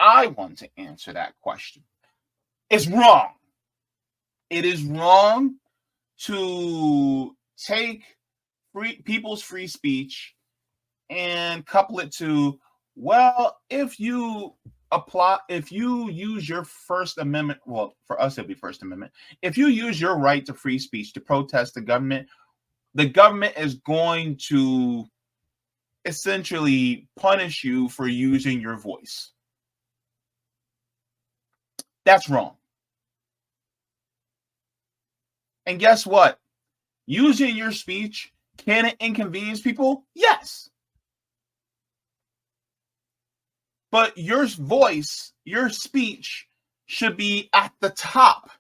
I want to answer that question. It's wrong. It is wrong to take people's free speech and couple it to, well, if you use your First Amendment, well, for us it'd be First Amendment, if you use your right to free speech to protest the government is going to essentially punish you for using your voice. That's wrong. And guess what? Using your speech, can it inconvenience people? Yes. But your voice, your speech should be at the top,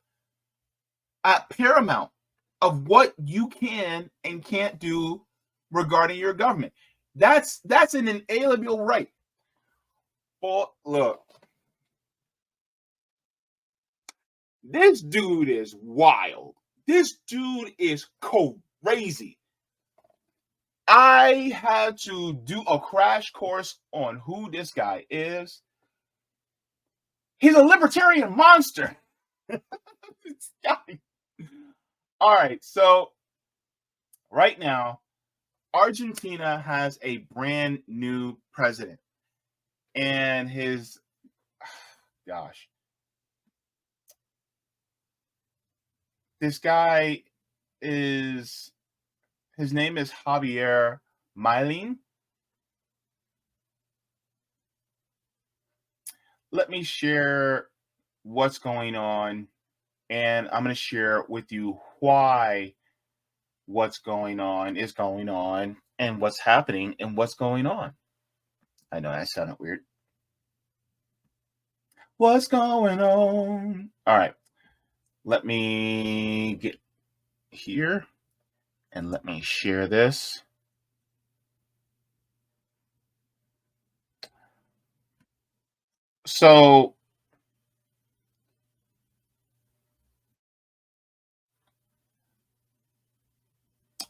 at paramount of what you can and can't do regarding your government. That's an inalienable right. Well, look, this dude is wild. This dude is crazy. I had to do a crash course on who this guy is. He's a libertarian monster. All right, so right now, Argentina has a brand new president. And his this guy his name is Javier Milei. Let me share what's going on, and I'm going to share with you why what's going on is going on and what's happening and what's going on. I know that sounded weird. What's going on? All right. Let me get here and let me share this. So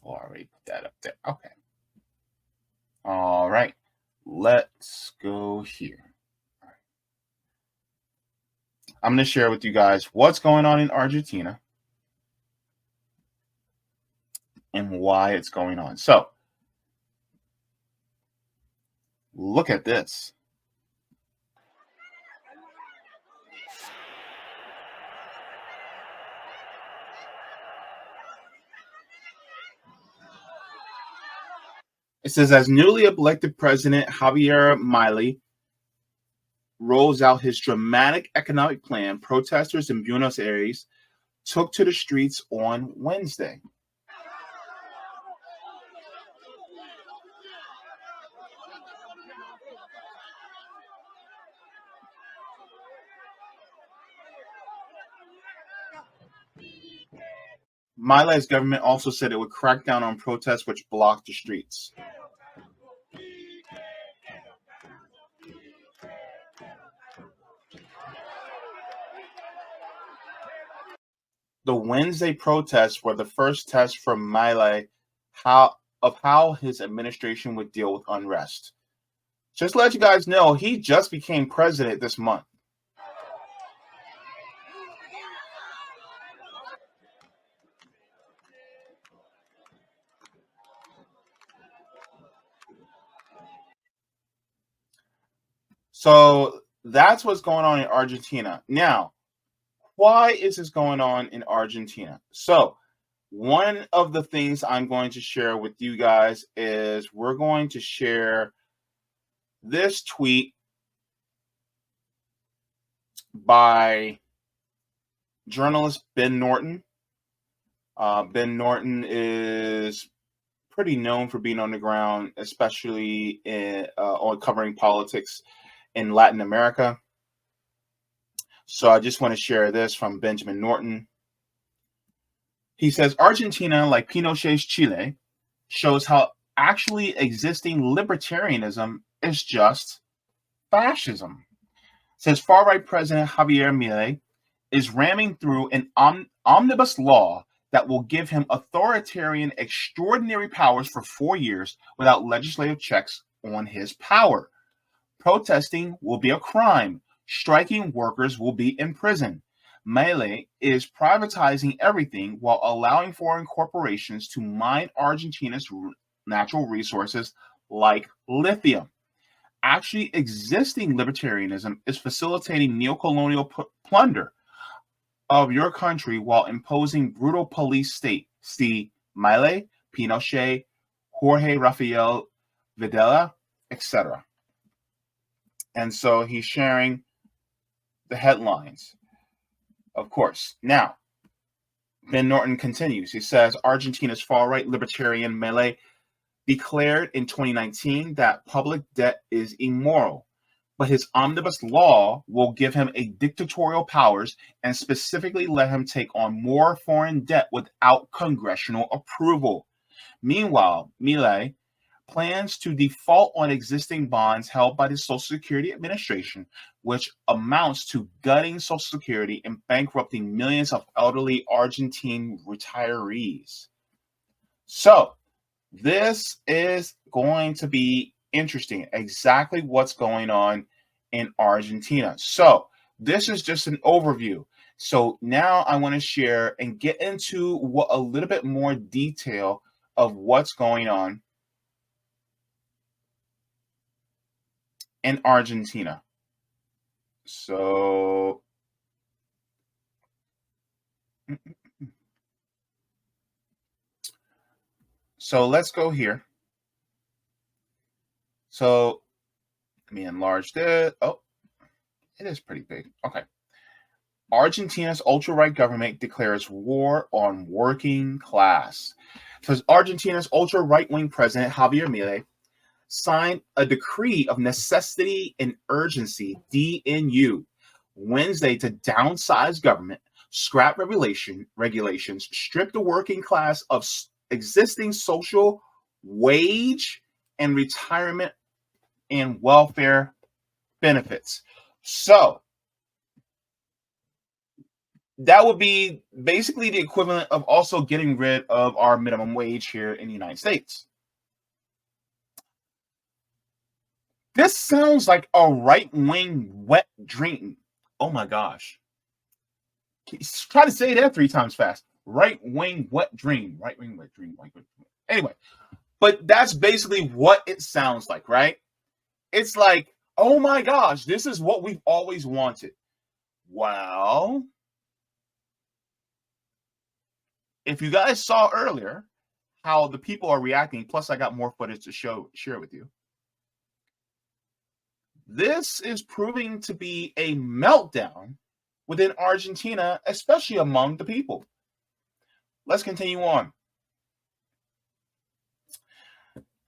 I already put that up there. Okay. All right. Let's go here. All right. I'm going to share with you guys what's going on in Argentina and why it's going on. So look at this. It says, as newly elected president Javier Milei rolls out his dramatic economic plan, protesters in Buenos Aires took to the streets on Wednesday. Milei's government also said it would crack down on protests which blocked the streets. The Wednesday protests were the first test for Milei of how his administration would deal with unrest. Just to let you guys know, he just became president this month. So that's what's going on in Argentina. Now, why is this going on in Argentina? So one of the things I'm going to share with you guys is we're going to share this tweet by journalist Ben Norton. Ben Norton is pretty known for being on the ground, especially on covering politics in Latin America. So I just want to share this from Benjamin Norton. He says, Argentina, like Pinochet's Chile, shows how actually existing libertarianism is just fascism. Says far-right President Javier Milei is ramming through an omnibus law that will give him authoritarian extraordinary powers for 4 years without legislative checks on his power. Protesting will be a crime. striking workers will be in prison. Milei is privatizing everything while allowing foreign corporations to mine Argentina's natural resources like lithium. Actually, existing libertarianism is facilitating neocolonial plunder of your country while imposing brutal police state. See Milei, Pinochet, Jorge Rafael Videla, etc. And so he's sharing the headlines, of course. Now, Ben Norton continues. He says Argentina's far-right libertarian Milei declared in 2019 that public debt is immoral, but his omnibus law will give him a dictatorial powers and specifically let him take on more foreign debt without congressional approval. Meanwhile, Milei plans to default on existing bonds held by the Social Security Administration, which amounts to gutting Social Security and bankrupting millions of elderly Argentine retirees. So, this is going to be interesting, exactly what's going on in Argentina. So, this is just an overview. So, now I want to share and get into a little bit more detail of what's going on in Argentina. So let's go here. So let me enlarge this. Oh, it is pretty big. Okay. Argentina's ultra-right government declares war on working class. So Argentina's ultra-right-wing president, Javier Milei, signed a decree of necessity and urgency, DNU, Wednesday to downsize government, scrap regulations, strip the working class of existing social, wage, and retirement and welfare benefits. So that would be basically the equivalent of also getting rid of our minimum wage here in the United States. This sounds like a right-wing wet dream. Oh my gosh. Try to say that 3 times fast. Right-wing wet dream. Right-wing wet dream. Anyway, but that's basically what it sounds like, right? It's like, oh my gosh, this is what we've always wanted. Well, if you guys saw earlier how the people are reacting, plus I got more footage to share with you. This is proving to be a meltdown within Argentina, especially among the people. Let's continue on.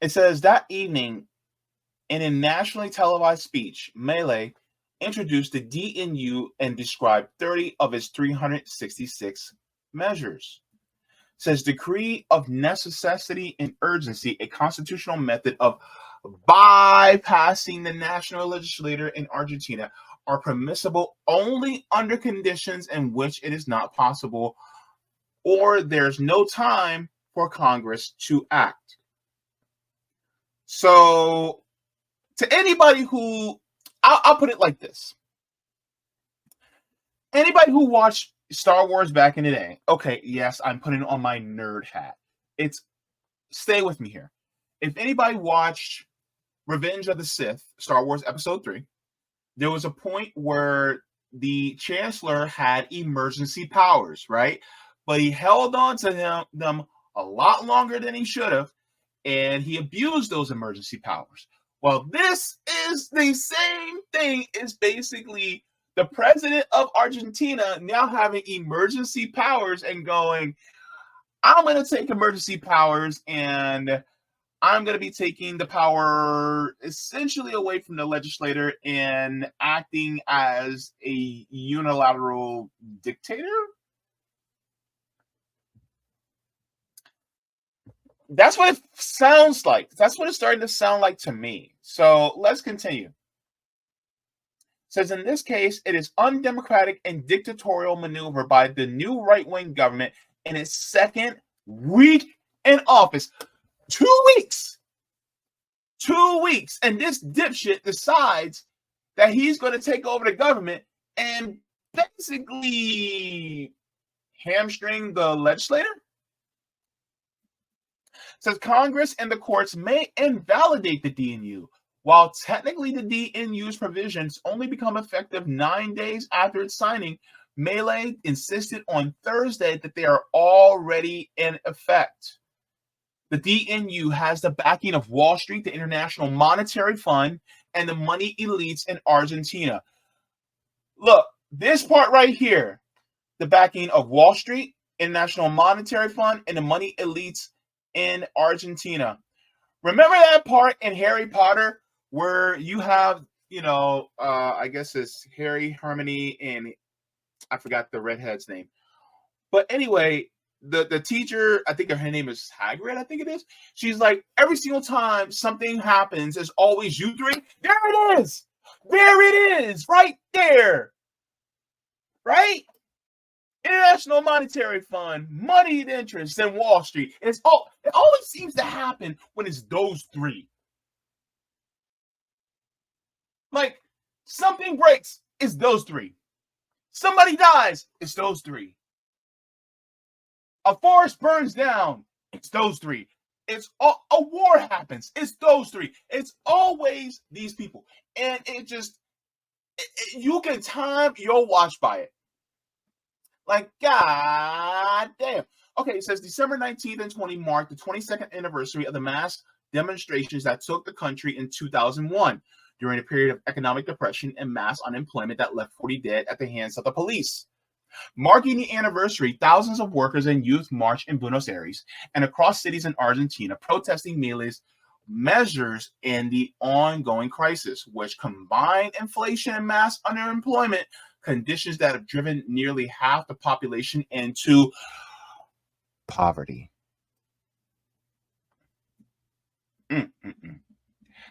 It says that evening, in a nationally televised speech, Milei introduced the DNU and described 30 of its 366 measures. It says decree of necessity and urgency, a constitutional method of bypassing the national legislature in Argentina, are permissible only under conditions in which it is not possible or there's no time for Congress to act. So, to anybody who, I'll put it like this. Anybody who watched Star Wars back in the day, okay, yes, I'm putting on my nerd hat. Stay with me here. If anybody watched Revenge of the Sith, Star Wars Episode 3, there was a point where the Chancellor had emergency powers, right? But he held on to them a lot longer than he should have, and he abused those emergency powers. Well, this is the same thing. It's basically the president of Argentina now having emergency powers and going, I'm going to take emergency powers and I'm going to be taking the power essentially away from the legislator and acting as a unilateral dictator. That's what it sounds like. That's what it's starting to sound like to me. So let's continue. It says in this case, it is undemocratic and dictatorial maneuver by the new right-wing government in its second week in office. 2 weeks. 2 weeks. And this dipshit decides that he's going to take over the government and basically hamstring the legislator. Says Congress and the courts may invalidate the DNU, while technically the DNU's provisions only become effective 9 days after its signing. Milei insisted on Thursday that they are already in effect. The DNU has the backing of Wall Street, the International Monetary Fund, and the money elites in Argentina. Look, this part right here, the backing of Wall Street, International Monetary Fund, and the money elites in Argentina. Remember that part in Harry Potter where you have, I guess it's Harry, Hermione, and I forgot the redhead's name. But anyway, the teacher, I think her name is Hagrid, I think it is. She's like, every single time something happens, it's always you three. There it is. There it is. Right there. Right? International Monetary Fund, moneyed interests, and Wall Street. And it always seems to happen when it's those three. Like, something breaks, it's those three. Somebody dies, it's those three. A forest burns down, it's those three. It's a war happens, it's those three. It's always these people. And you can time your watch by it. Like, god damn. Okay, it says December 19th and 20 marked the 22nd anniversary of the mass demonstrations that took the country in 2001 during a period of economic depression and mass unemployment that left 40 dead at the hands of the police. Marking the anniversary, thousands of workers and youth marched in Buenos Aires and across cities in Argentina protesting Milei's measures in the ongoing crisis, which combined inflation and mass unemployment, conditions that have driven nearly half the population into poverty.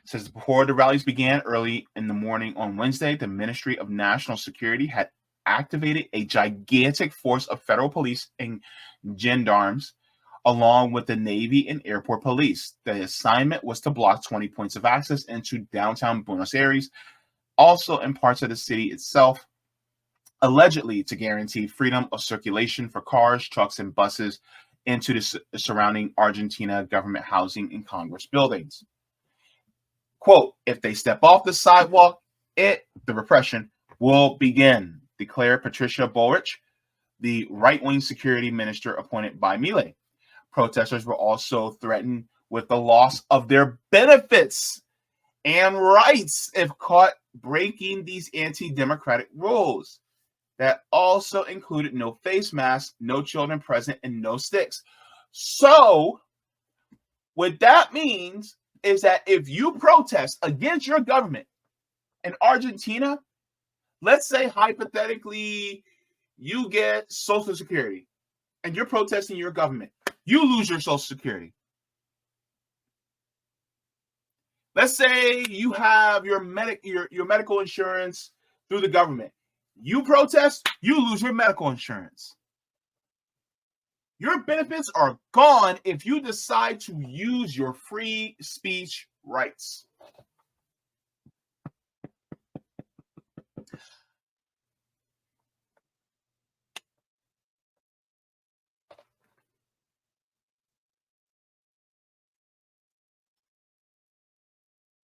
Says before the rallies began early in the morning on Wednesday, the Ministry of National Security had activated a gigantic force of federal police and gendarmes, along with the Navy and airport police. The assignment was to block 20 points of access into downtown Buenos Aires, also in parts of the city itself, allegedly to guarantee freedom of circulation for cars, trucks, and buses into the surrounding Argentina government housing and Congress buildings. Quote, if they step off the sidewalk, the repression will begin, declared Patricia Bullrich, the right-wing security minister appointed by Milei. Protesters were also threatened with the loss of their benefits and rights if caught breaking these anti-democratic rules. That also included no face masks, no children present, and no sticks. So, what that means is that if you protest against your government in Argentina, let's say hypothetically you get Social Security and you're protesting your government, you lose your Social Security. Let's say you have your medical insurance through the government. You protest, you lose your medical insurance. Your benefits are gone if you decide to use your free speech rights.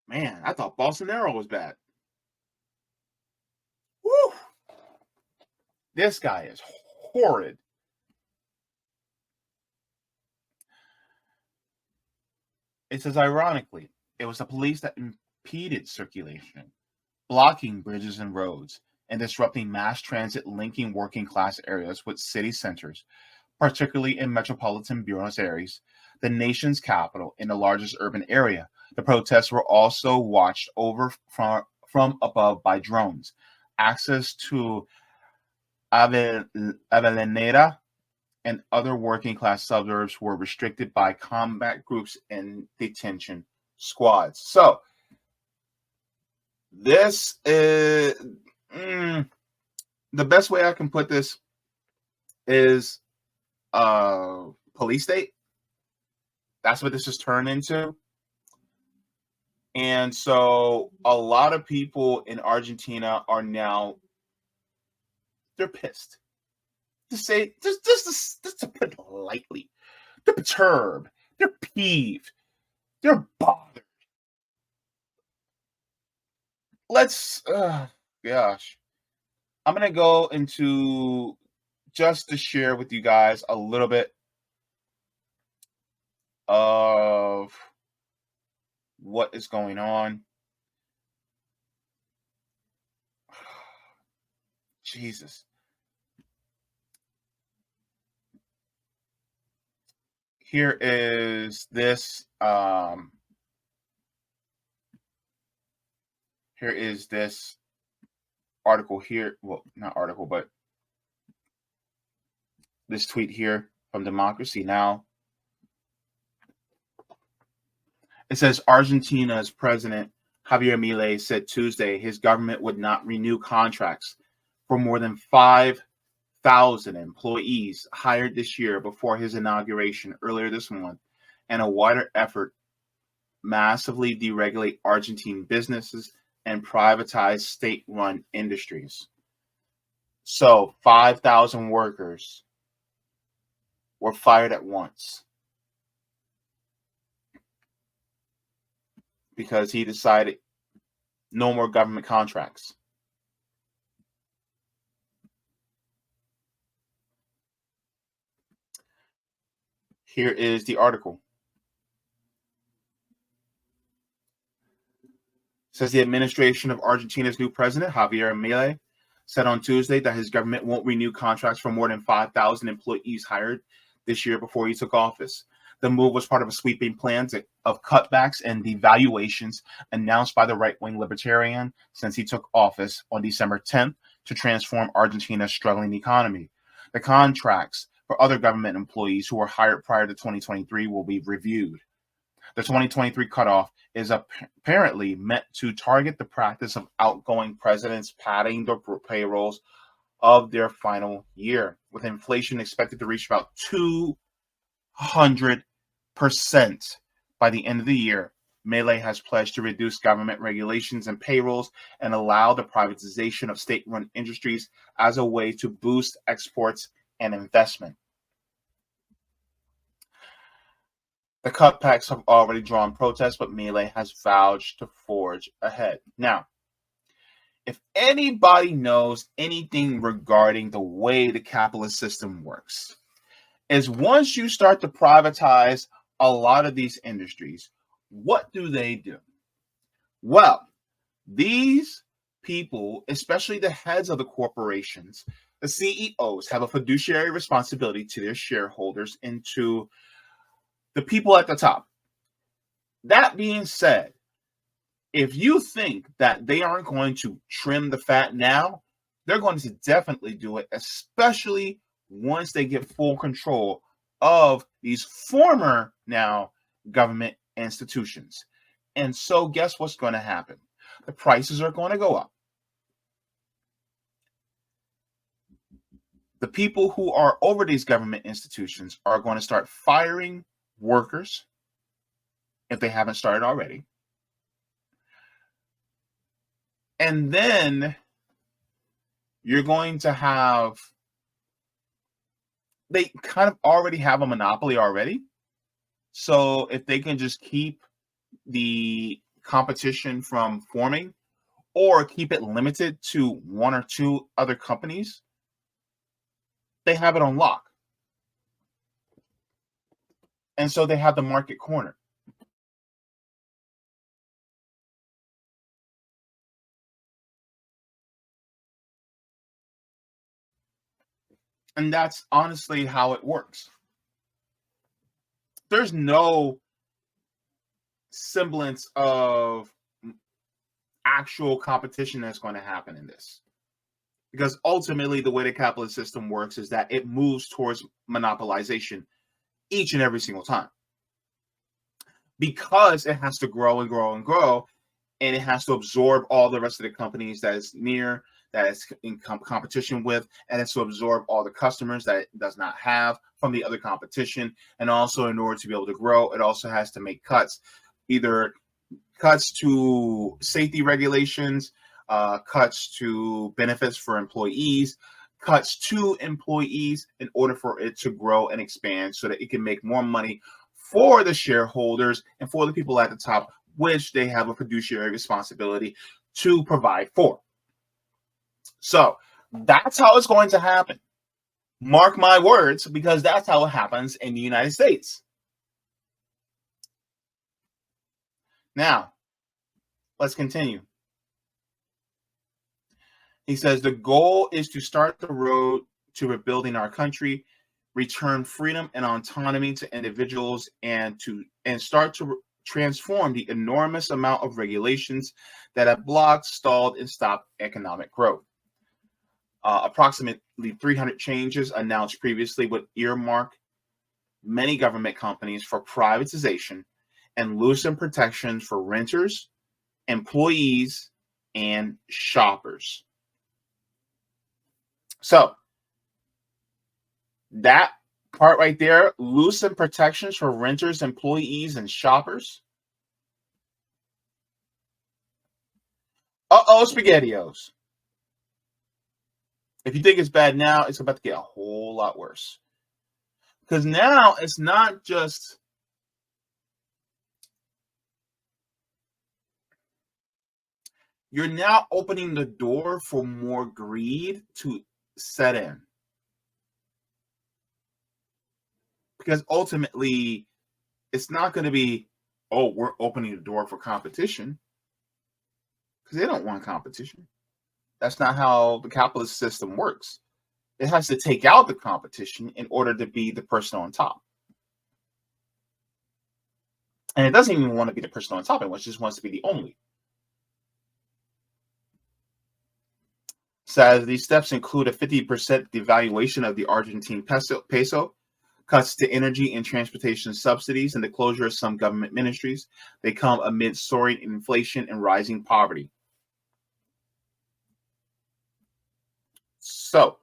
Man, I thought Bolsonaro was bad. Woo! This guy is horrid. It says, ironically, it was the police that impeded circulation, blocking bridges and roads, and disrupting mass transit linking working class areas with city centers, particularly in metropolitan Buenos Aires, the nation's capital and the largest urban area. The protests were also watched over from above by drones. Access to Avellaneda and other working class suburbs were restricted by combat groups and detention squads. So this is the best way I can put this is police state. That's what this has turned into. And so a lot of people in Argentina are now, they're pissed. To say, just to put it lightly, they're perturbed, they're peeved, they're bothered. Let's, gosh, I'm going to go into just to share with you guys a little bit of what is going on. Jesus. Here is this here is this article here. Well, not article, but this tweet here from Democracy Now! It says Argentina's President Javier Milei said Tuesday his government would not renew contracts for more than 5,000 employees hired this year before his inauguration earlier this month, and a wider effort massively deregulate Argentine businesses and privatize state-run industries. So 5,000 workers were fired at once because he decided no more government contracts. Here is the article. It says the administration of Argentina's new president, Javier Milei, said on Tuesday that his government won't renew contracts for more than 5,000 employees hired this year before he took office. The move was part of a sweeping plan of cutbacks and devaluations announced by the right-wing libertarian since he took office on December 10th to transform Argentina's struggling economy. The contracts for other government employees who were hired prior to 2023 will be reviewed. The 2023 cutoff is apparently meant to target the practice of outgoing presidents padding the payrolls of their final year, with inflation expected to reach about 200% by the end of the year. Milei has pledged to reduce government regulations and payrolls and allow the privatization of state-run industries as a way to boost exports and investment. The cutbacks have already drawn protests, but Milei has vowed to forge ahead. Now, if anybody knows anything regarding the way the capitalist system works, is once you start to privatize a lot of these industries, what do? Well, these people, especially the heads of the corporations, the CEOs, have a fiduciary responsibility to their shareholders and to the people at the top. That being said, if you think that they aren't going to trim the fat now, they're going to definitely do it, especially once they get full control of these former now government institutions. And so guess what's going to happen? The prices are going to go up. The people who are over these government institutions are going to start firing workers if they haven't started already. And then you're going to have, they kind of already have a monopoly already. So if they can just keep the competition from forming or keep it limited to one or two other companies, they have it on lock. And so they have the market cornered. And that's honestly how it works. There's no semblance of actual competition that's going to happen in this. Because ultimately, the way the capitalist system works is that it moves towards monopolization each and every single time. Because it has to grow and grow and grow, and it has to absorb all the rest of the companies that is near, that it's in competition with, and it's to absorb all the customers that it does not have from the other competition. And also, in order to be able to grow, it also has to make cuts, either cuts to safety regulations, cuts to benefits for employees, cuts to employees in order for it to grow and expand so that it can make more money for the shareholders and for the people at the top, which they have a fiduciary responsibility to provide for. So that's how it's going to happen. Mark my words, because that's how it happens in the United States. Now, let's continue. He says the goal is to start the road to rebuilding our country, return freedom and autonomy to individuals, and start to transform the enormous amount of regulations that have blocked, stalled, and stopped economic growth. Approximately 300 changes announced previously would earmark many government companies for privatization and loosen protections for renters, employees, and shoppers. So that part right there, loosen protections for renters, employees, and shoppers. SpaghettiOs. If you think it's bad now, it's about to get a whole lot worse. Because now it's not just you're now opening the door for more greed to set in. Because ultimately, it's not going to be, oh, we're opening the door for competition. Because they don't want competition. That's not how the capitalist system works. It has to take out the competition in order to be the person on top. And it doesn't even want to be the person on top. It just wants to be the only. Says these steps include a 50% devaluation of the Argentine peso, cuts to energy and transportation subsidies, and the closure of some government ministries. They come amid soaring inflation and rising poverty. So,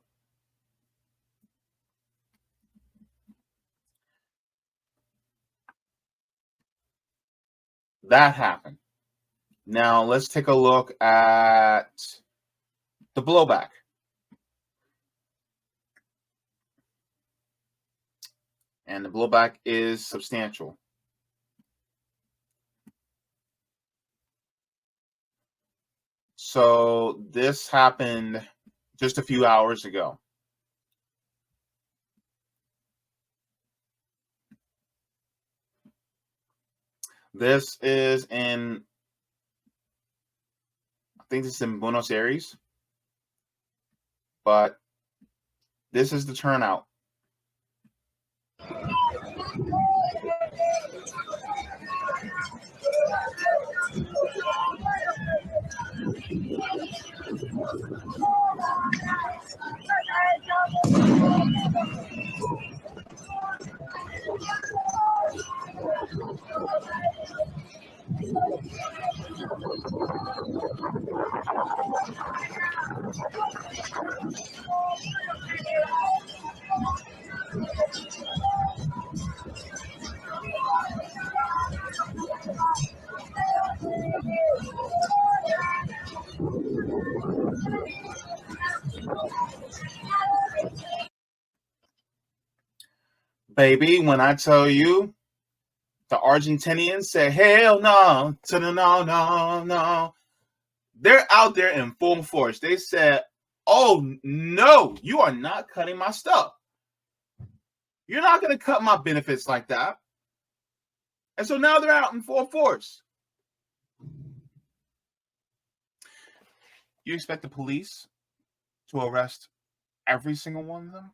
that happened. Now, let's take a look at the blowback. And the blowback is substantial. So this happened just a few hours ago. This is in, I think this is in Buenos Aires, but this is the turnout. Baby, when I tell you the Argentinians say, hell no, to the no. They're out there in full force. They said, oh, no, you are not cutting my stuff. You're not going to cut my benefits like that. And so now they're out in full force. You expect the police to arrest every single one of them?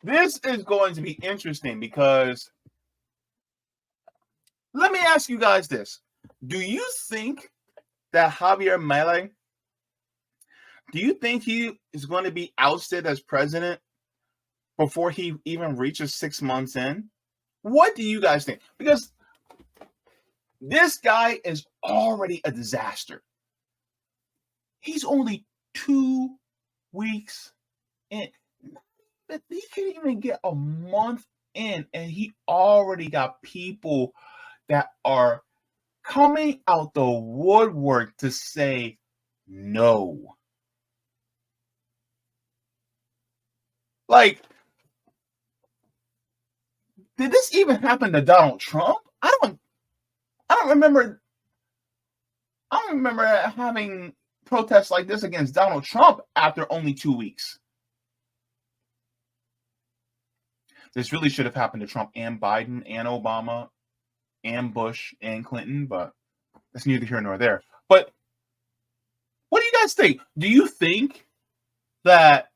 This is going to be interesting because let me ask you guys this. Do you think that Javier Milei, do you think he is going to be ousted as president before he even reaches 6 months in? What do you guys think? Because this guy is already a disaster. He's only 2 weeks in. he can't even get a month in, and he already got people that are coming out the woodwork to say no. Like, did this even happen to Donald Trump? I don't remember having protests like this against Donald Trump after only 2 weeks. This really should have happened to Trump and Biden and Obama and Bush and Clinton, but that's neither here nor there. But what do you guys think? Do you think that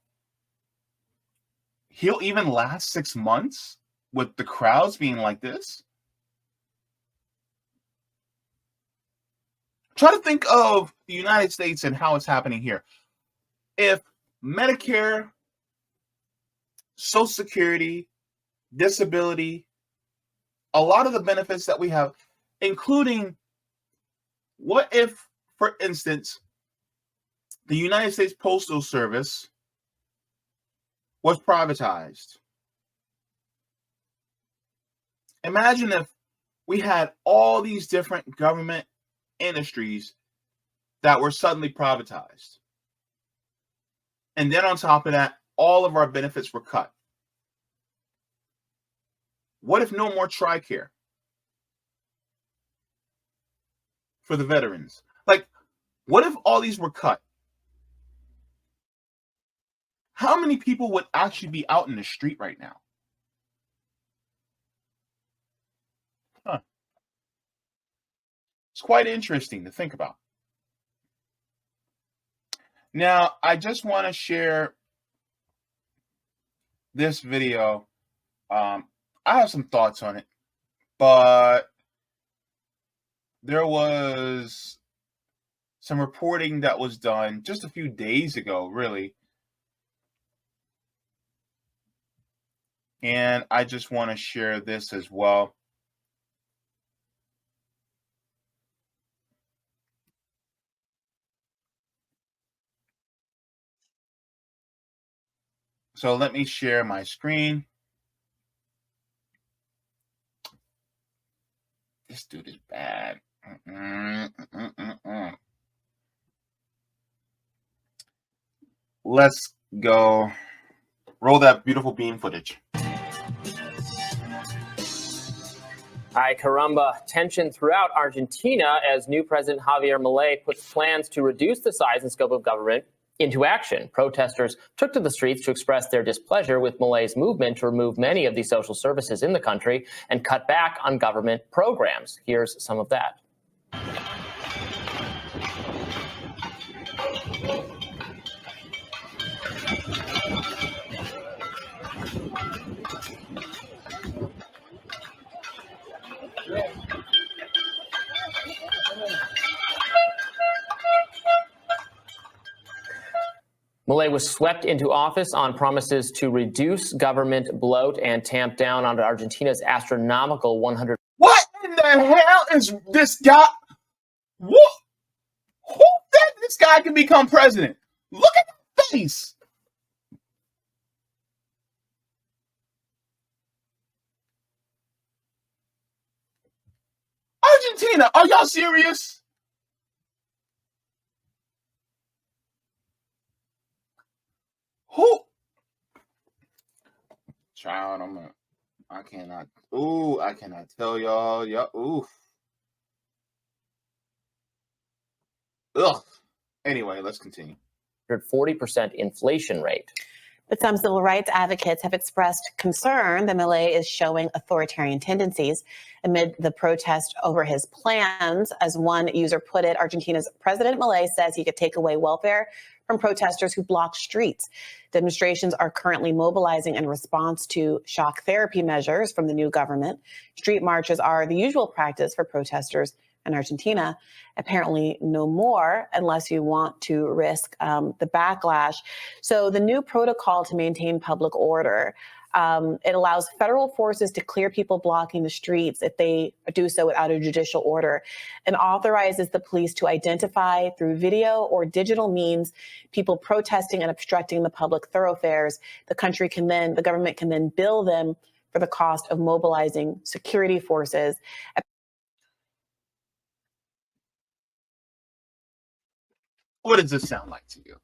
he'll even last 6 months with the crowds being like this? Try to think of the United States and how it's happening here. If Medicare, Social Security, disability, a lot of the benefits that we have, including, what if, for instance, the United States Postal Service was privatized? Imagine if we had all these different government industries that were suddenly privatized. And then on top of that, all of our benefits were cut. What if no more TRICARE for the veterans? Like, what if all these were cut? How many people would actually be out in the street right now? It's quite interesting to think about. Now, I just want to share this video. I have some thoughts on it, but there was some reporting that was done just a few days ago, really. And I just want to share this as well. So let me share my screen. This dude is bad. Let's go. Roll that beautiful beam footage. Ay caramba, tension throughout Argentina as new President Javier Milei puts plans to reduce the size and scope of government into action. Protesters took to the streets to express their displeasure with Milei's movement to remove many of the social services in the country and cut back on government programs. Here's some of that. Milei was swept into office on promises to reduce government bloat and tamp down on Argentina's astronomical 100. What in the hell is this guy? What? Who said this guy can become president? Look at the face. Argentina, are y'all serious? Who? Child, I cannot tell y'all. Oof. Ugh. Anyway, let's continue. 40% inflation rate. But some civil rights advocates have expressed concern that Milei is showing authoritarian tendencies amid the protest over his plans. As one user put it, Argentina's President Milei says he could take away welfare from protesters who block streets. Demonstrations are currently mobilizing in response to shock therapy measures from the new government. Street marches are the usual practice for protesters in Argentina. Apparently no more unless you want to risk the backlash. So the new protocol to maintain public order It allows federal forces to clear people blocking the streets if they do so without a judicial order, and authorizes the police to identify through video or digital means people protesting and obstructing the public thoroughfares. The government can then bill them for the cost of mobilizing security forces. What does this sound like to you?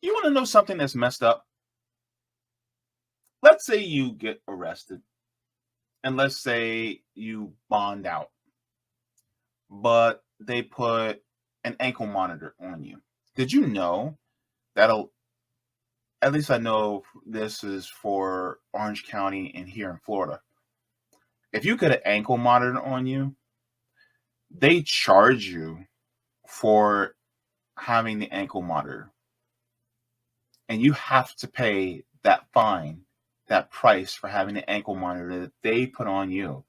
You want to know something that's messed up? Let's say you get arrested, and let's say you bond out, but they put an ankle monitor on you. Did you know that'll, at least I know this is for Orange County and here in Florida, if you get an ankle monitor on you, they charge you for having the ankle monitor. And you have to pay that fine, that price for having the ankle monitor that they put on you.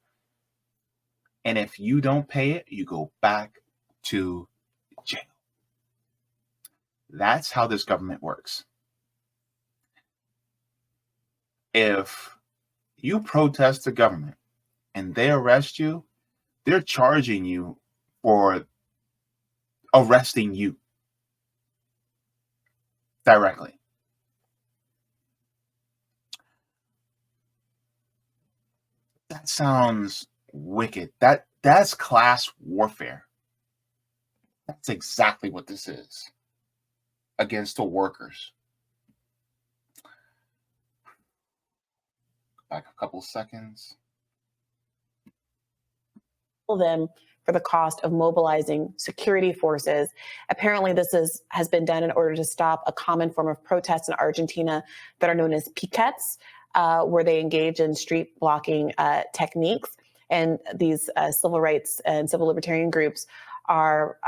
And if you don't pay it, you go back to jail. That's how this government works. If you protest the government and they arrest you, they're charging you for arresting you directly. That sounds wicked. That's class warfare. That's exactly what this is against the workers. Back a couple seconds. Them for the cost of mobilizing security forces. Apparently, this has been done in order to stop a common form of protest in Argentina that are known as piquets, where they engage in street blocking techniques. And these civil rights and civil libertarian groups are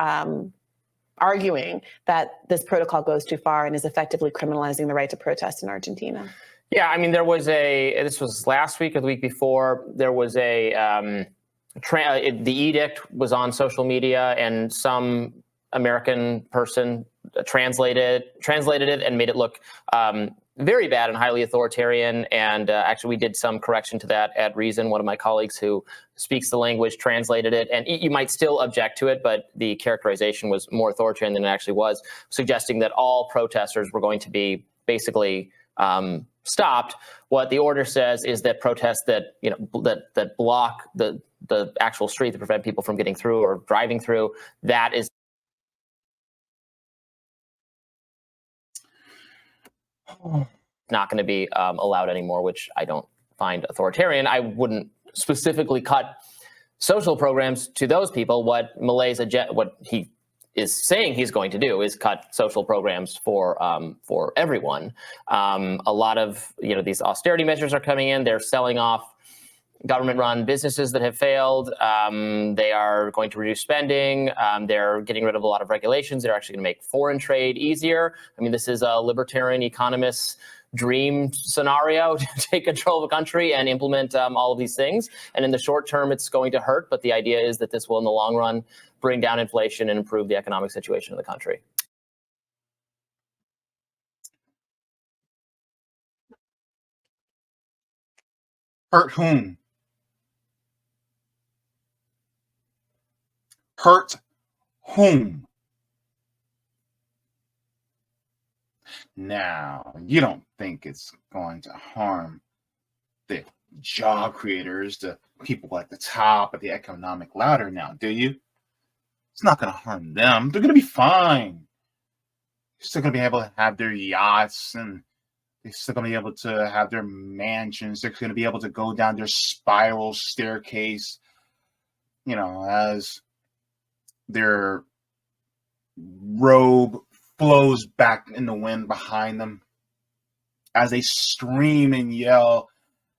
arguing that this protocol goes too far and is effectively criminalizing the right to protest in Argentina. Yeah, I mean, this was last week or the week before, there was the edict was on social media, and some American person translated it and made it look very bad and highly authoritarian. And actually, we did some correction to that at Reason. One of my colleagues who speaks the language translated it, and you might still object to it, but the characterization was more authoritarian than it actually was, suggesting that all protesters were going to be basically stopped. What the order says is that protests that that block the actual street to prevent people from getting through or driving through, that is not going to be allowed anymore, which I don't find authoritarian. I wouldn't specifically cut social programs to those people. What what he is saying he's going to do is cut social programs for everyone. A lot of these austerity measures are coming in. They're selling off government-run businesses that have failed. They are going to reduce spending. They're getting rid of a lot of regulations. They're actually going to make foreign trade easier. I mean, this is a libertarian economist's dream scenario, to take control of a country and implement all of these things. And in the short term, it's going to hurt. But the idea is that this will, in the long run, bring down inflation and improve the economic situation of the country. Hurt whom? Hurt whom? Now, you don't think it's going to harm the job creators, the people at the top of the economic ladder now, do you? It's not going to harm them. They're going to be fine. They're still going to be able to have their yachts, and they're still going to be able to have their mansions. They're going to be able to go down their spiral staircase, as their robe flows back in the wind behind them, as they scream and yell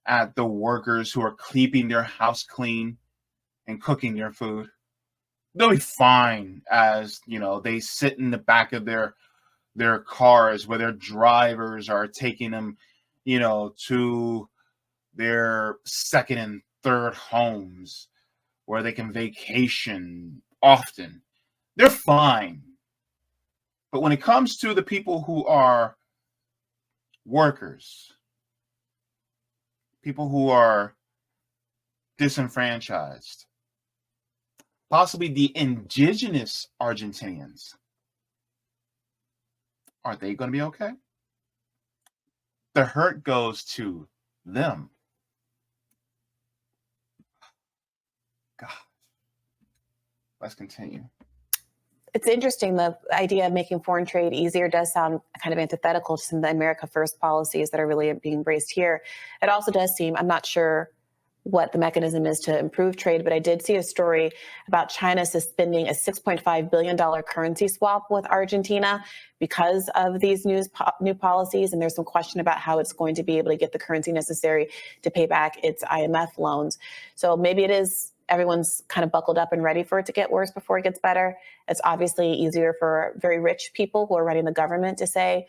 at the workers who are keeping their house clean and cooking their food. They'll be fine as, they sit in the back of their cars where their drivers are taking them, to their second and third homes where they can vacation often. They're fine. But when it comes to the people who are workers, people who are disenfranchised, possibly the indigenous Argentinians, are they going to be okay? The hurt goes to them. God. Let's continue. It's interesting. The idea of making foreign trade easier does sound kind of antithetical to some of the America First policies that are really being embraced here. It also does seem, I'm not sure what the mechanism is to improve trade, but I did see a story about China suspending a $6.5 billion currency swap with Argentina because of these new policies. And there's some question about how it's going to be able to get the currency necessary to pay back its IMF loans. So maybe it is everyone's kind of buckled up and ready for it to get worse before it gets better. It's obviously easier for very rich people who are running the government to say,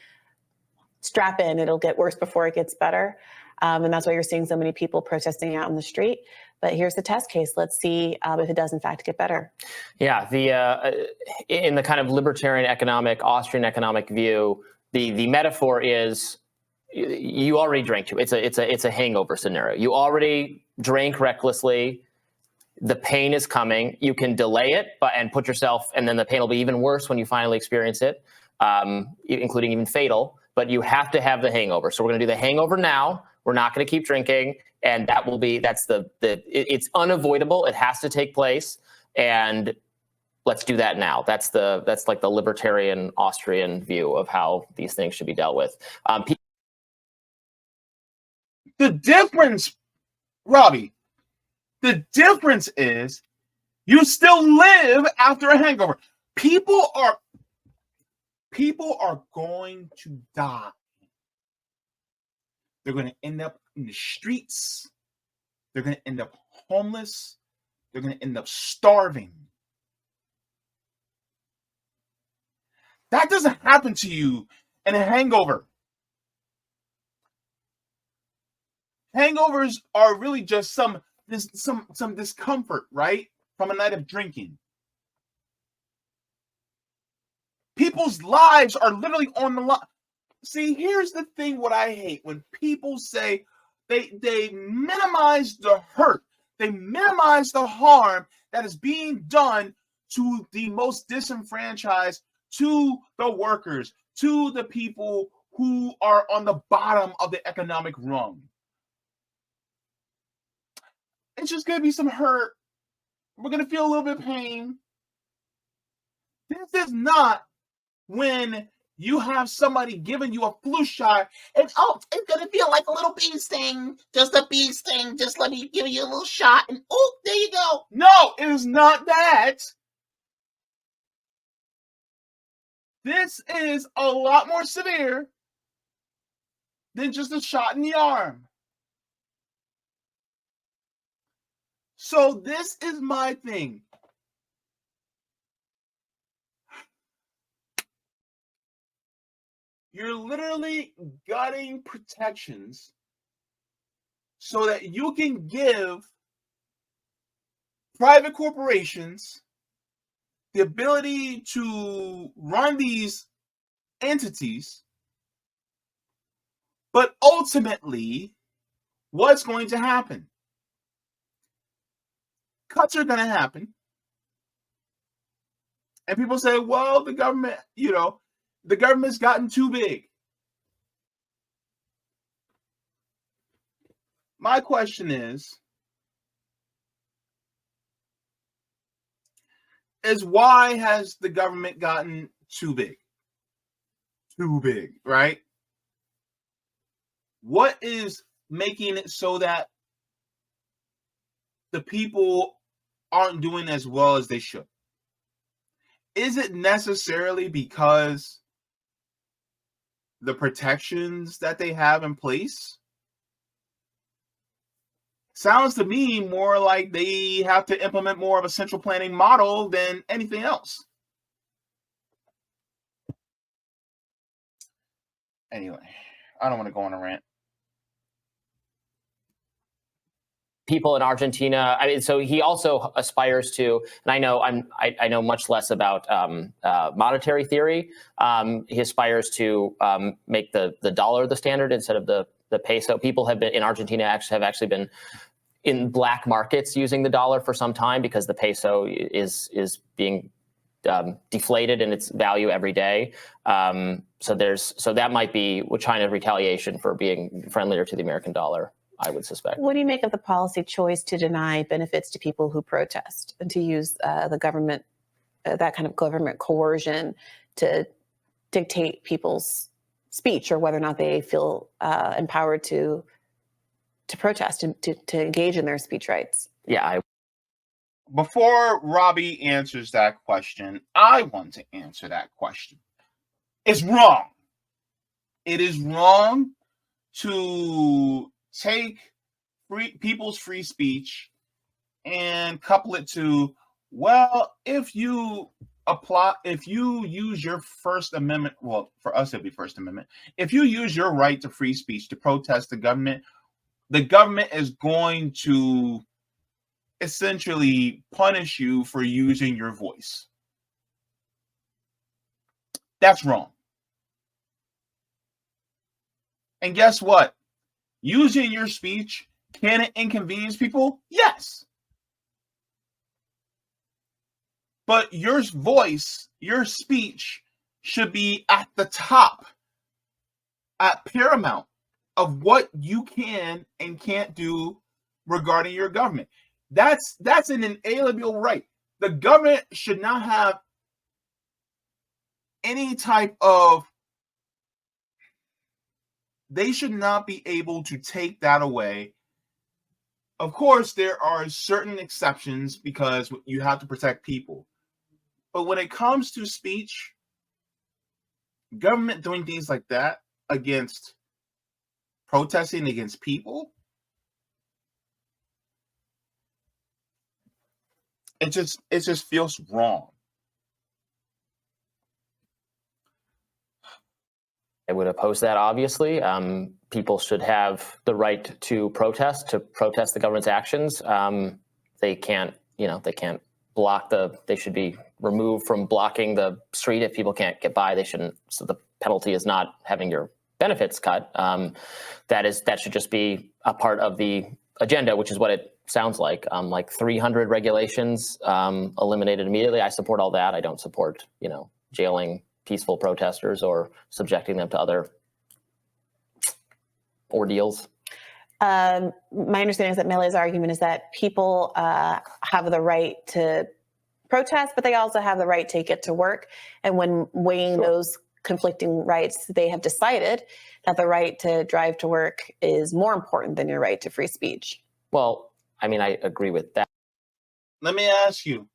strap in, it'll get worse before it gets better. And that's why you're seeing so many people protesting out in the street. But here's the test case. Let's see if it does, in fact, get better. Yeah, in the kind of libertarian economic, Austrian economic view, the metaphor is you already drank too. It's a hangover scenario. You already drank recklessly. The pain is coming. You can delay it, and put yourself, and then the pain will be even worse when you finally experience it, including even fatal. But you have to have the hangover. So we're going to do the hangover now. We're not going to keep drinking, and it's unavoidable. It has to take place, and let's do that now. That's like the libertarian Austrian view of how these things should be dealt with. The difference, Robbie, the difference is you still live after a hangover. People are going to die. They're going to end up in the streets. They're going to end up homeless. They're going to end up starving. That doesn't happen to you in a hangover. Hangovers are really just some discomfort, right? From a night of drinking. People's lives are literally on the line. See, here's the thing, what I hate when people say they minimize the hurt. They minimize the harm that is being done to the most disenfranchised, to the workers, to the people who are on the bottom of the economic rung. It's just going to be some hurt. We're going to feel a little bit of pain. This is not when you have somebody giving you a flu shot and, oh, it's going to feel like a little bee sting. Just a bee sting. Just let me give you a little shot and, oh, there you go. No, it is not that. This is a lot more severe than just a shot in the arm. So this is my thing. You're literally gutting protections so that you can give private corporations the ability to run these entities. But ultimately, what's going to happen? Cuts are going to happen. And people say, well, the government, the government's gotten too big. My question is why has the government gotten too big? Too big, right? What is making it so that the people aren't doing as well as they should? Is it necessarily because the protections that they have in place? Sounds to me more like they have to implement more of a central planning model than anything else. Anyway, I don't want to go on a rant. people in Argentina. I mean, so he also aspires to, and I know much less about monetary theory. He aspires to make the dollar the standard instead of the peso. People have been in Argentina have actually been in black markets using the dollar for some time because the peso is being deflated in its value every day. So that might be China's retaliation for being friendlier to the American dollar, I would suspect. What do you make of the policy choice to deny benefits to people who protest and to use the government, that kind of government coercion to dictate people's speech or whether or not they feel empowered to protest and to engage in their speech rights? Yeah. Before Robbie answers that question, I want to answer that question. It's wrong. It is wrong to take people's free speech and couple it to, well, if you use your First Amendment, well, for us it'd be First Amendment. If you use your right to free speech to protest the government is going to essentially punish you for using your voice. That's wrong. And guess what? Using your speech, can it inconvenience people? Yes. But your voice, your speech should be at the top, at paramount of what you can and can't do regarding your government. That's an inalienable right. The government should not have any type of, they should not be able to take that away. Of course, there are certain exceptions because you have to protect people. But when it comes to speech, government doing things like that against protesting against people, it just feels wrong. I would oppose that, obviously. People should have the right to protest the government's actions. They can't block they should be removed from blocking the street if people can't get by. They shouldn't. So the penalty is not having your benefits cut. That should just be a part of the agenda, which is what it sounds like. Like 300 regulations eliminated immediately. I support all that. I don't support, jailing peaceful protesters or subjecting them to other ordeals. My understanding is that Milei's argument is that people have the right to protest, but they also have the right to get to work. And when weighing those conflicting rights, they have decided that the right to drive to work is more important than your right to free speech. Well, I mean, I agree with that. Let me ask you,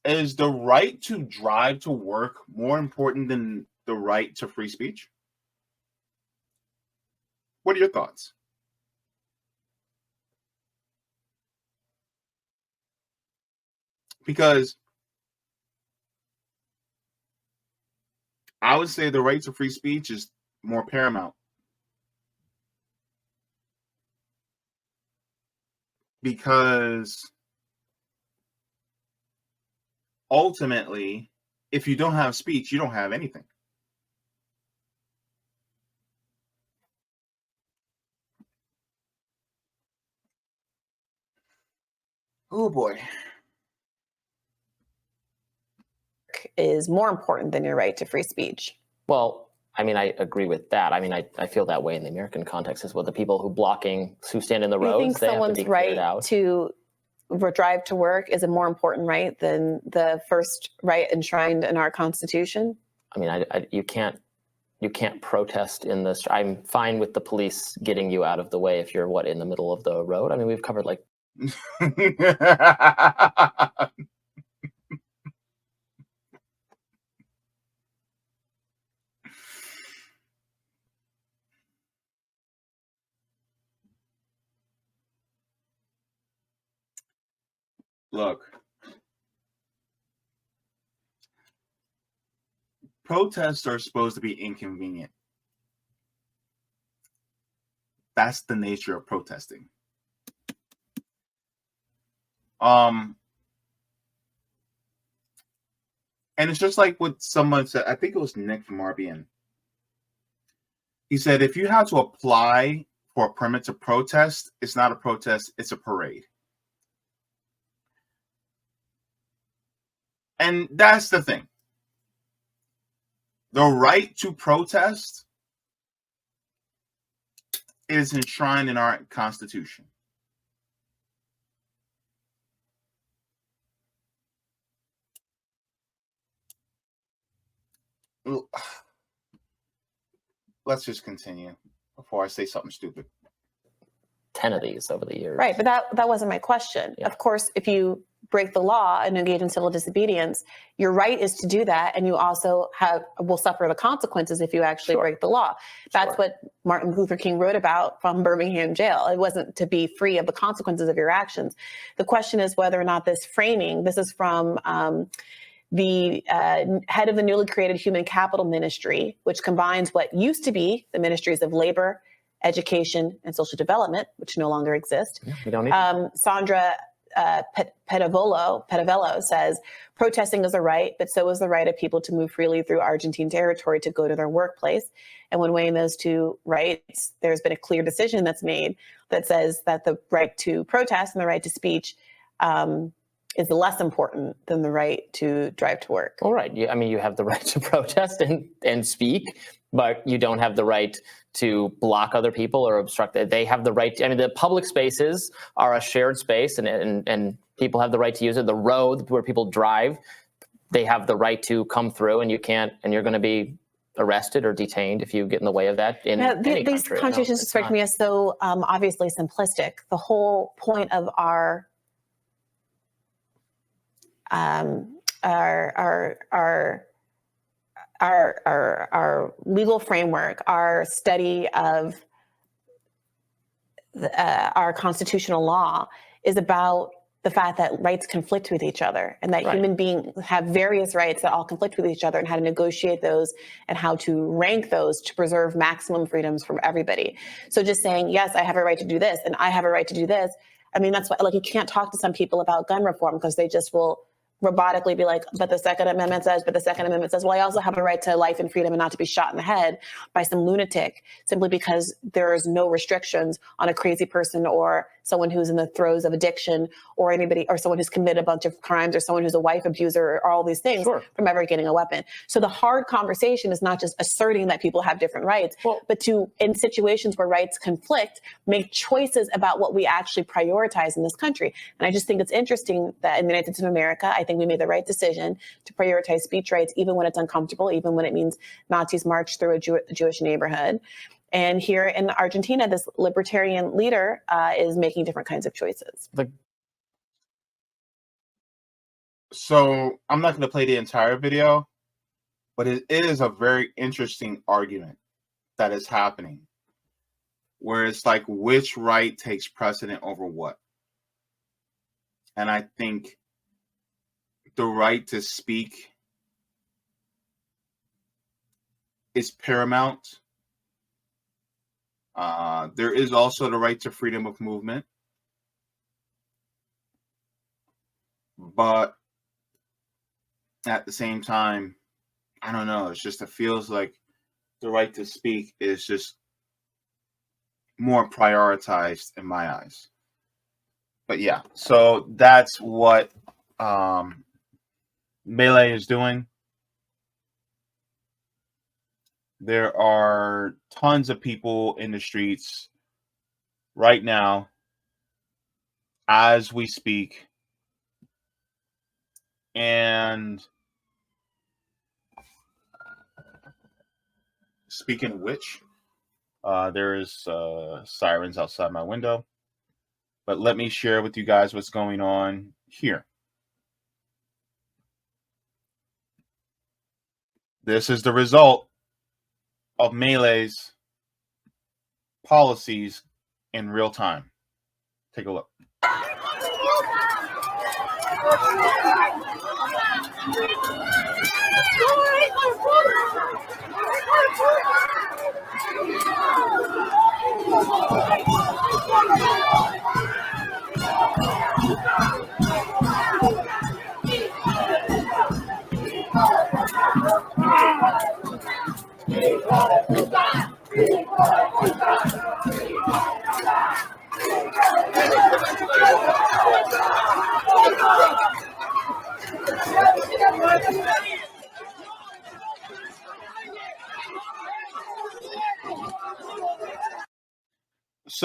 is the right to drive to work more important than the right to free speech? What are your thoughts? Because I would say the right to free speech is more paramount. Because ultimately, if you don't have speech, you don't have anything. Oh boy. Is more important than your right to free speech. Well, I mean, I agree with that. I mean, I feel that way in the American context as well. The people who stand in the roads, you think they someone's have to be cleared right out. To drive to work is a more important right than the first right enshrined in our Constitution? I mean, you can't protest in this. I'm fine with the police getting you out of the way if you're in the middle of the road. I mean, we've covered like. Look, protests are supposed to be inconvenient. That's the nature of protesting. And it's just like what someone said. I think it was Nick from RBN. He said, if you have to apply for a permit to protest, it's not a protest, it's a parade. And that's the thing. The right to protest is enshrined in our Constitution. Let's just continue before I say something stupid. 10 of these over the years. Right, but that wasn't my question. Yeah. Of course, if you break the law and engage in civil disobedience, your right is to do that, and you also will suffer the consequences if you actually break the law. That's what Martin Luther King wrote about from Birmingham jail. It wasn't to be free of the consequences of your actions. The question is whether or not this framing, this is from the head of the newly created Human Capital Ministry, which combines what used to be the ministries of labor, education, and social development, which no longer exist. Yeah, we don't need Sandra Petavello says, protesting is a right, but so is the right of people to move freely through Argentine territory to go to their workplace. And when weighing those two rights, there's been a clear decision that's made that says that the right to protest and the right to speech is less important than the right to drive to work. All right. I mean, you have the right to protest and speak, but you don't have the right to block other people or obstruct it. They have the right to, I mean, the public spaces are a shared space and people have the right to use it. The road where people drive, they have the right to come through, and you can't, and you're going to be arrested or detained if you get in the way of that in any these country. conversations strike me as so obviously simplistic. The whole point of our legal framework, our study of our constitutional law is about the fact that rights conflict with each other, and that human beings have various rights that all conflict with each other, and how to negotiate those and how to rank those to preserve maximum freedoms for everybody. So just saying, yes, I have a right to do this and I have a right to do this. I mean, that's why, like, you can't talk to some people about gun reform because they just will robotically be like, but the Second Amendment says, well, I also have a right to life and freedom and not to be shot in the head by some lunatic, simply because there is no restrictions on a crazy person or someone who's in the throes of addiction or anybody, or someone who's committed a bunch of crimes, or someone who's a wife abuser, or all these things from ever getting a weapon. So the hard conversation is not just asserting that people have different rights, but to, in situations where rights conflict, make choices about what we actually prioritize in this country. And I just think it's interesting that in the United States of America, I think we made the right decision to prioritize speech rights, even when it's uncomfortable, even when it means Nazis march through a Jewish neighborhood. And here in Argentina, this libertarian leader is making different kinds of choices. So I'm not going to play the entire video, but it is a very interesting argument that is happening, where it's like, which right takes precedent over what? And I think the right to speak is paramount. There is also the right to freedom of movement. But at the same time, I don't know, it feels like the right to speak is just more prioritized in my eyes. But yeah, so that's what Milei is doing. There are tons of people in the streets right now as we speak. And speaking of which, there is sirens outside my window. But let me share with you guys what's going on here. This is the result of Milei's policies in real time. Take a look.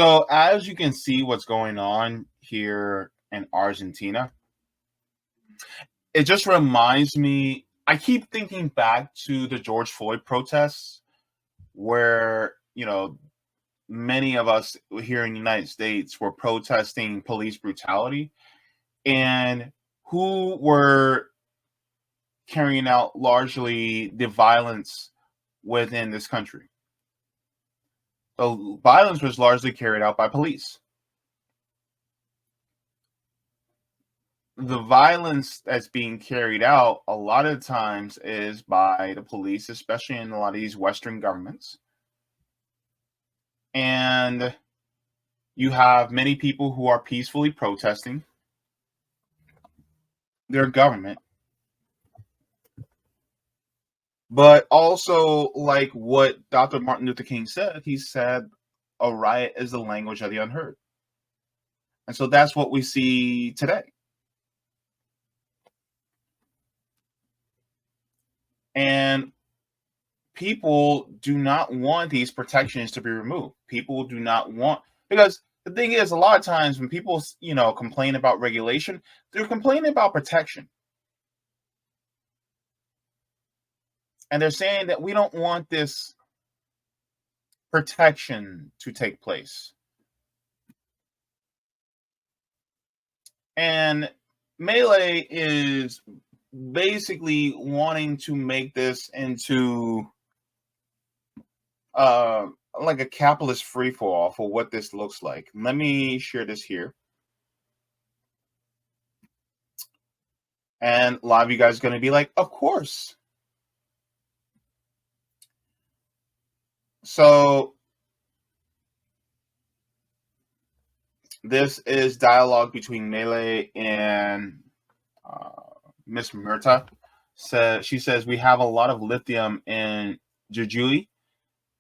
So as you can see what's going on here in Argentina, it just reminds me, I keep thinking back to the George Floyd protests where, many of us here in the United States were protesting police brutality, and who were carrying out largely the violence within this country. The violence was largely carried out by police. The violence that's being carried out a lot of times is by the police, especially in a lot of these Western governments. And you have many people who are peacefully protesting their government. But also, like what Dr. Martin Luther King said, he said, a riot is the language of the unheard. And so that's what we see today. And people do not want these protections to be removed. People do not want, because the thing is, a lot of times when people, complain about regulation, they're complaining about protection. And they're saying that we don't want this protection to take place. And Milei is basically wanting to make this into like a capitalist free-for-all for what this looks like. Let me share this here. And a lot of you guys are going to be like, of course. So this is dialogue between Milei and Miss Murta. She says, we have a lot of lithium in Jujuy.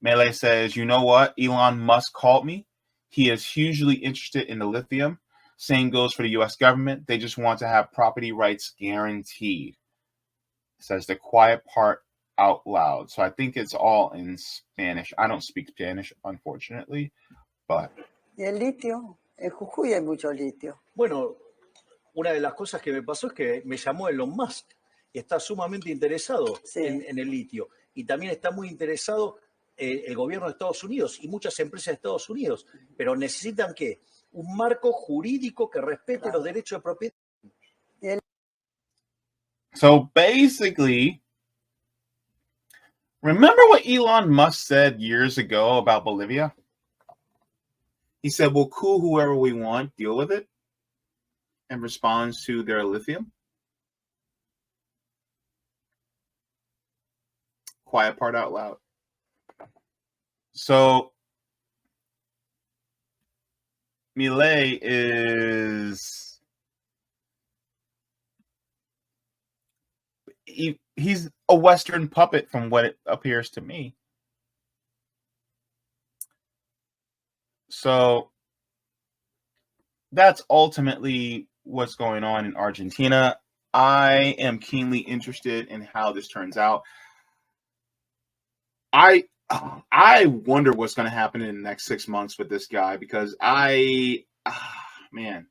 Milei says, you know what? Elon Musk called me. He is hugely interested in the lithium. Same goes for the U.S. government. They just want to have property rights guaranteed. Says the quiet part out loud. So I think it's all in Spanish. I don't speak Spanish, unfortunately, but... ¿Y el litio? En Jujuy hay mucho litio. Bueno, una de las cosas que me pasó es que me llamó Elon Musk y está sumamente interesado en el litio. Y también está muy interesado el gobierno de Estados Unidos y muchas empresas de Estados Unidos. Pero necesitan, ¿qué? Un marco jurídico que respete los derechos de propiedad. So basically, remember what Elon Musk said years ago about Bolivia? He said, we'll cool whoever we want, deal with it, in response to their lithium. Quiet part out loud. So Milei is... he's a Western puppet from what it appears to me. So that's ultimately what's going on in Argentina. I am keenly interested in how this turns out. I wonder what's going to happen in the next 6 months with this guy, because man,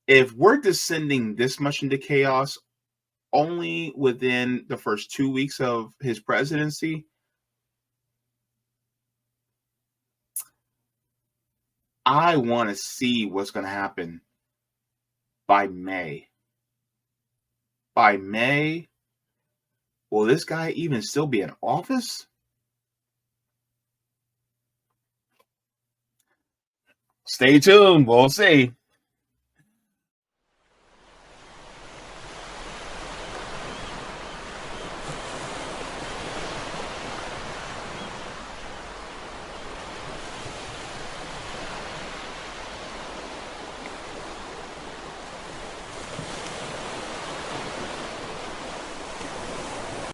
if we're descending this much into chaos only within the first 2 weeks of his presidency, I want to see what's going to happen by May. By May, will this guy even still be in office? Stay tuned. We'll see.